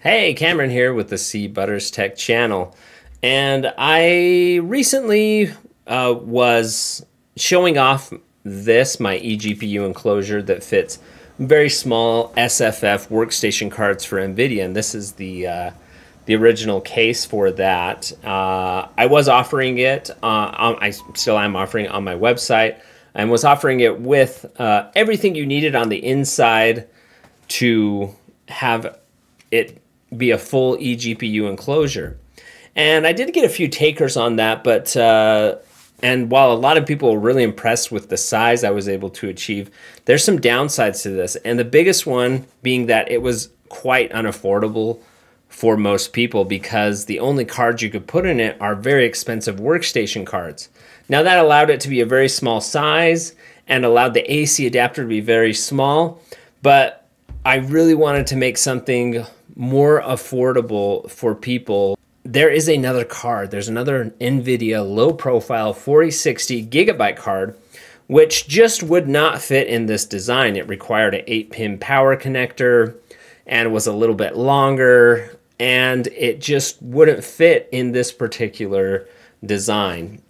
Hey, Cameron here with the C Butters Tech channel. And I recently was showing off my eGPU enclosure that fits very small SFF workstation cards for NVIDIA. And this is the original case for that. I was offering it, I still am offering it on my website, and was offering it with everything you needed on the inside to have it be a full eGPU enclosure. And I did get a few takers on that, but and while a lot of people were really impressed with the size I was able to achieve, there's some downsides to this. And the biggest one being that it was quite unaffordable for most people because the only cards you could put in it are very expensive workstation cards. Now that allowed it to be a very small size and allowed the AC adapter to be very small, but I really wanted to make something more affordable for people. There is another card. There's another NVIDIA low profile 4060 gigabyte card, which just would not fit in this design. It required an 8-pin power connector and was a little bit longer, and it just wouldn't fit in this particular design.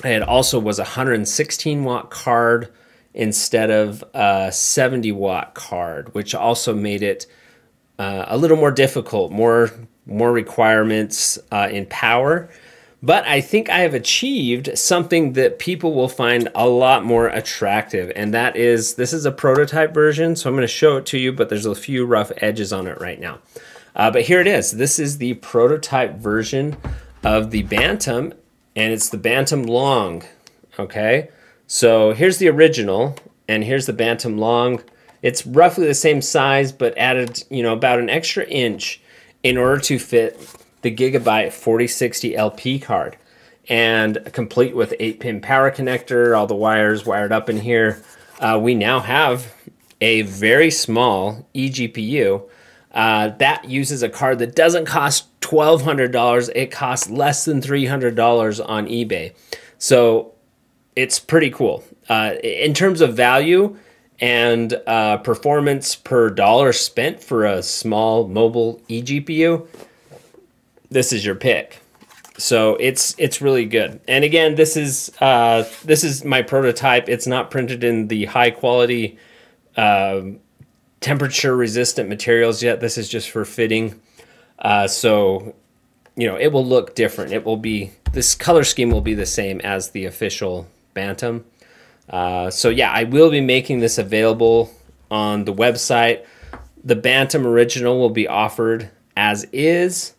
It also was a 116 watt card instead of a 70 watt card, which also made it a little more difficult, more requirements in power. But I think I have achieved something that people will find a lot more attractive, and that is, this is a prototype version, so I'm going to show it to you, but there's a few rough edges on it right now. But here it is. This is the prototype version of the Bantam, and it's the Bantam Long, okay? So here's the original, and here's the Bantam Long. It's roughly the same size, but added, about an extra inch in order to fit the Gigabyte 4060 LP card, and complete with 8-pin power connector, all the wires wired up in here. We now have a very small eGPU that uses a card that doesn't cost $1,200. It costs less than $300 on eBay. So it's pretty cool. In terms of value and performance per dollar spent for a small mobile eGPU, this is your pick. So it's really good. And again, this is my prototype. It's not printed in the high quality temperature resistant materials yet. This is just for fitting. So it will look different. This color scheme will be the same as the official Bantam. So yeah, I will be making this available on the website. The Bantam original will be offered as is,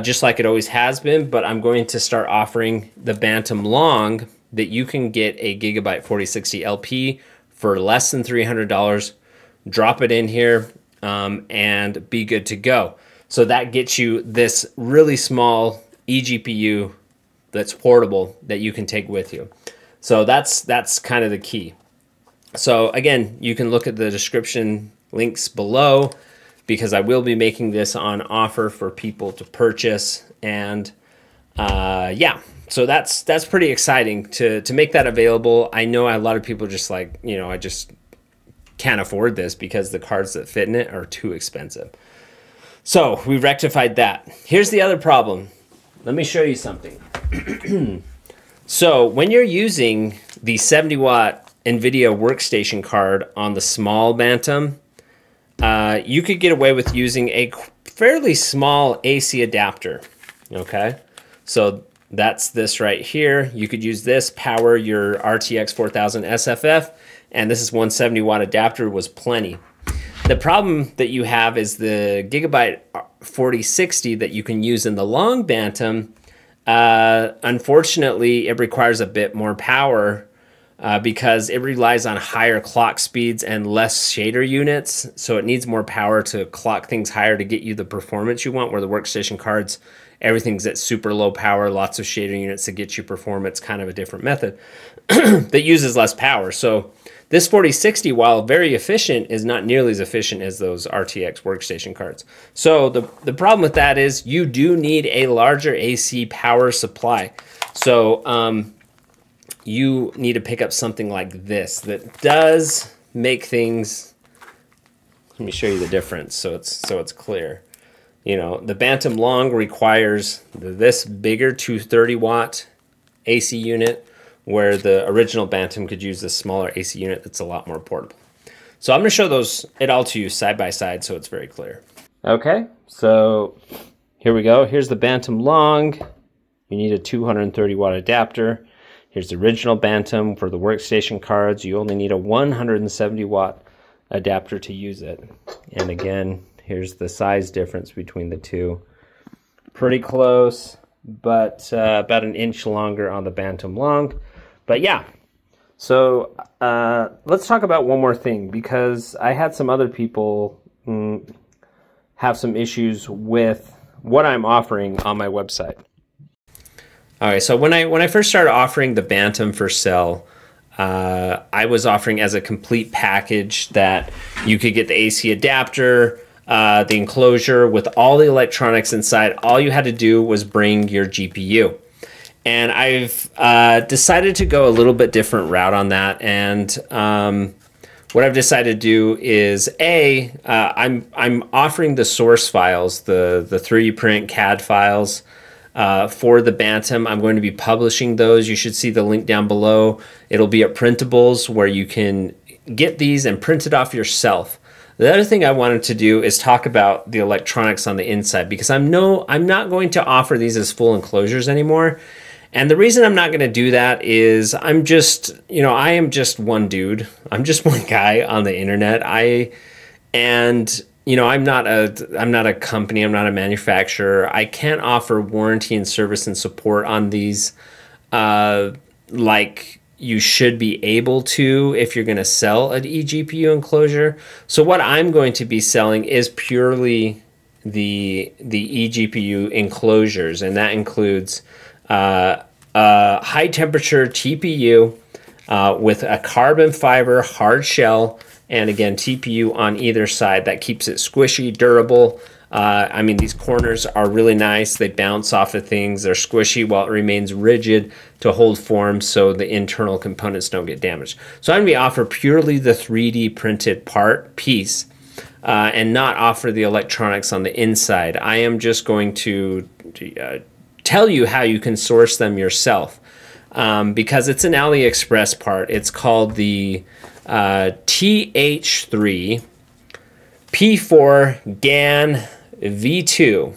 just like it always has been, but I'm going to start offering the Bantam Long that you can get a Gigabyte 4060 LP for less than $300. Drop it in here and be good to go. So that gets you this really small eGPU that's portable that you can take with you. So that's kind of the key. So again, you can look at the description links below because I will be making this on offer for people to purchase. And yeah, so that's pretty exciting to make that available. I know a lot of people just like, I just can't afford this because the cards that fit in it are too expensive. So we rectified that. Here's the other problem. Let me show you something. So when you're using the 70 watt NVIDIA workstation card on the small Bantam, you could get away with using a fairly small AC adapter, okay? So that's this right here. You could use this, power your RTX 4000 SFF, and this is 170 watt adapter was plenty. The problem that you have is the Gigabyte 4060 that you can use in the long Bantam. Unfortunately, it requires a bit more power because it relies on higher clock speeds and less shader units. So it needs more power to clock things higher to get you the performance you want, where the workstation cards, everything's at super low power, lots of shader units to get you performance, kind of a different method that uses less power. So this 4060, while very efficient, is not nearly as efficient as those RTX workstation cards. So the problem with that is you do need a larger AC power supply. So you need to pick up something like this that does make things. Let me show you the difference so it's clear. You know, the Bantam Long requires this bigger 230 watt AC unit, where the original Bantam could use this smaller AC unit that's a lot more portable. So I'm going to show it all to you side by side so it's very clear. Okay, so here we go. Here's the Bantam Long. You need a 230 watt adapter. Here's the original Bantam for the workstation cards. You only need a 170 watt adapter to use it. And again, here's the size difference between the two. Pretty close, but about an inch longer on the Bantam Long. But yeah, so let's talk about one more thing, because I had some other people have some issues with what I'm offering on my website. All right, so when I first started offering the Bantam for sale, I was offering as a complete package that you could get the AC adapter, the enclosure with all the electronics inside. All you had to do was bring your GPU. And I've decided to go a little bit different route on that. And what I've decided to do is I'm offering the source files, the 3D print CAD files for the Bantam. I'm going to be publishing those. You should see the link down below. It'll be at Printables, where you can get these and print it off yourself. The other thing I wanted to do is talk about the electronics on the inside, because I'm not going to offer these as full enclosures anymore. And the reason I'm not going to do that is I am just one dude. I'm just one guy on the internet. I'm not a company. I'm not a manufacturer. I can't offer warranty and service and support on these like you should be able to if you're going to sell an eGPU enclosure. So what I'm going to be selling is purely the eGPU enclosures, and that includes high temperature TPU with a carbon fiber hard shell, and again, TPU on either side. That keeps it squishy, durable. I mean, these corners are really nice. They bounce off of things. They're squishy while it remains rigid to hold form so the internal components don't get damaged. So I'm going to offer purely the 3D printed piece and not offer the electronics on the inside. I am just going to tell you how you can source them yourself because it's an AliExpress part. It's called the TH3 P4 GAN V2,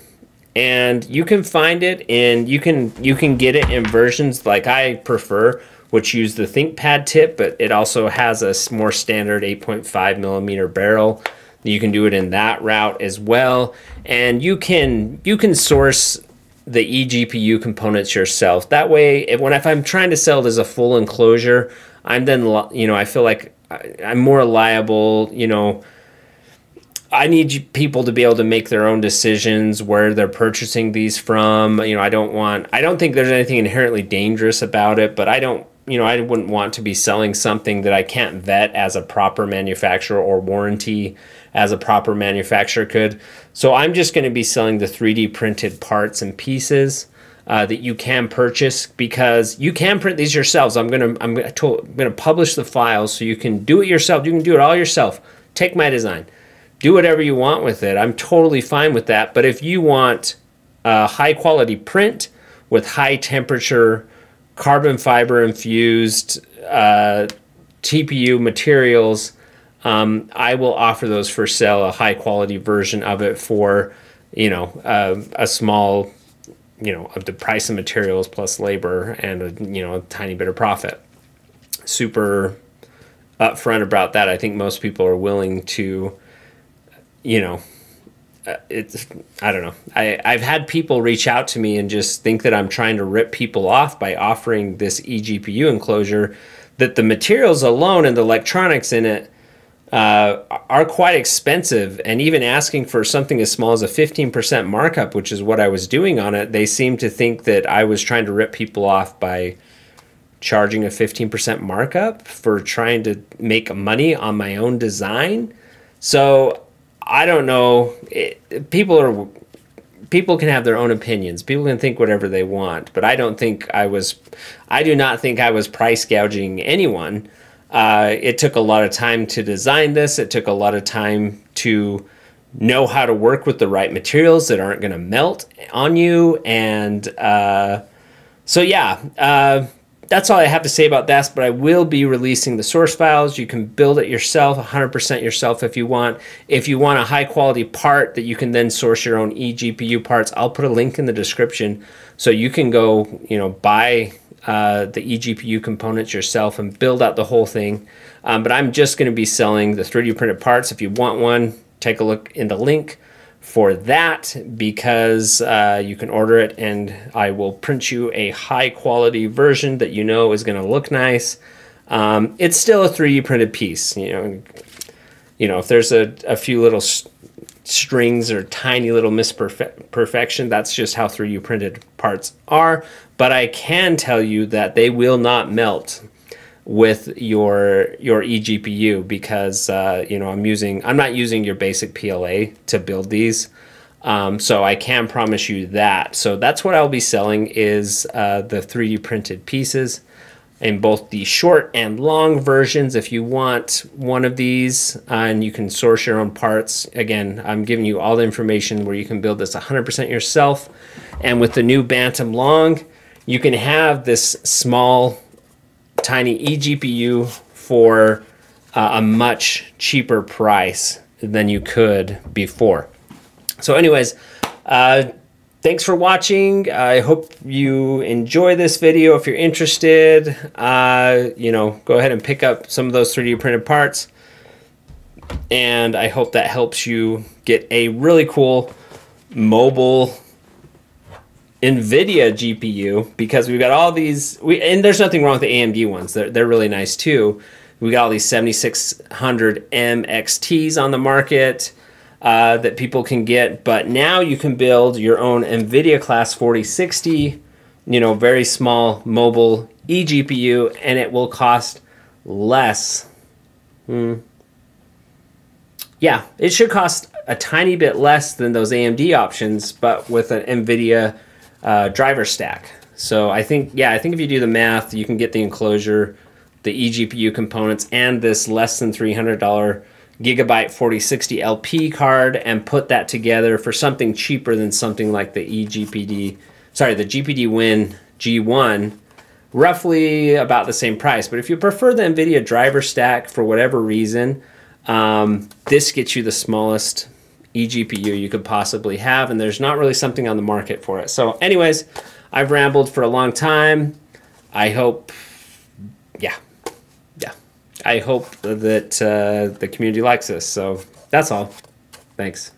and you can find it in you can get it in versions like I prefer, which use the ThinkPad tip, but it also has a more standard 8.5 millimeter barrel. You can do it in that route as well, and you can source the eGPU components yourself. That way, if I'm trying to sell it as a full enclosure, I'm then I feel like I'm more liable. I need people to be able to make their own decisions where they're purchasing these from. I don't think there's anything inherently dangerous about it, but I wouldn't want to be selling something that I can't vet as a proper manufacturer or warranty as a proper manufacturer could. So I'm just going to be selling the 3D printed parts and pieces that you can purchase, because you can print these yourselves. I'm going to publish the files so you can do it yourself. You can do it all yourself. Take my design. Do whatever you want with it. I'm totally fine with that. But if you want a high quality print with high temperature, carbon fiber infused TPU materials, I will offer those for sale, a high quality version of it for, a small, of the price of materials plus labor and a tiny bit of profit. Super upfront about that. I think most people are willing to, I don't know. I've had people reach out to me and just think that I'm trying to rip people off by offering this eGPU enclosure, that the materials alone and the electronics in it are quite expensive, and even asking for something as small as a 15% markup, which is what I was doing on it, they seem to think that I was trying to rip people off by charging a 15% markup for trying to make money on my own design. So I don't know. People can have their own opinions. People can think whatever they want, but I do not think I was price gouging anyone. It took a lot of time to design this. It took a lot of time to, know how to work with the right materials that aren't going to melt on you. And so yeah, that's all I have to say about this, but I will be releasing the source files. You can build it yourself, 100% yourself if you want. If you want a high quality part that you can then source your own eGPU parts, I'll put a link in the description so you can go, buy the eGPU components yourself and build out the whole thing. But I'm just going to be selling the 3D printed parts. If you want one, take a look in the link for that, because you can order it and I will print you a high quality version that is going to look nice. It's still a 3D printed piece. If there's a few little strings or tiny little misperfection, that's just how 3D printed parts are. But I can tell you that they will not melt with your eGPU, because I'm not using your basic PLA to build these, so I can promise you that. So that's what I'll be selling, is the 3D printed pieces in both the short and long versions. If you want one of these and you can source your own parts, again, I'm giving you all the information where you can build this 100% yourself. And with the new Bantam Long, you can have this small tiny eGPU for a much cheaper price than you could before. So anyways, thanks for watching. I hope you enjoy this video. If you're interested, go ahead and pick up some of those 3D printed parts. And I hope that helps you get a really cool mobile NVIDIA GPU, because we've got all these, and there's nothing wrong with the AMD ones. They're really nice too. We got all these 7600M XTs on the market that people can get, but now you can build your own NVIDIA class 4060, very small mobile eGPU, and it will cost less. Yeah, it should cost a tiny bit less than those AMD options, but with an NVIDIA driver stack. So I think if you do the math, you can get the enclosure, the eGPU components, and this less than $300 Gigabyte 4060 LP card, and put that together for something cheaper than something like the the GPD Win G1, roughly about the same price. But if you prefer the NVIDIA driver stack for whatever reason, this gets you the smallest eGPU you could possibly have, and there's not really something on the market for it. So anyways, I've rambled for a long time. I hope, I hope that the community likes this. So that's all. Thanks.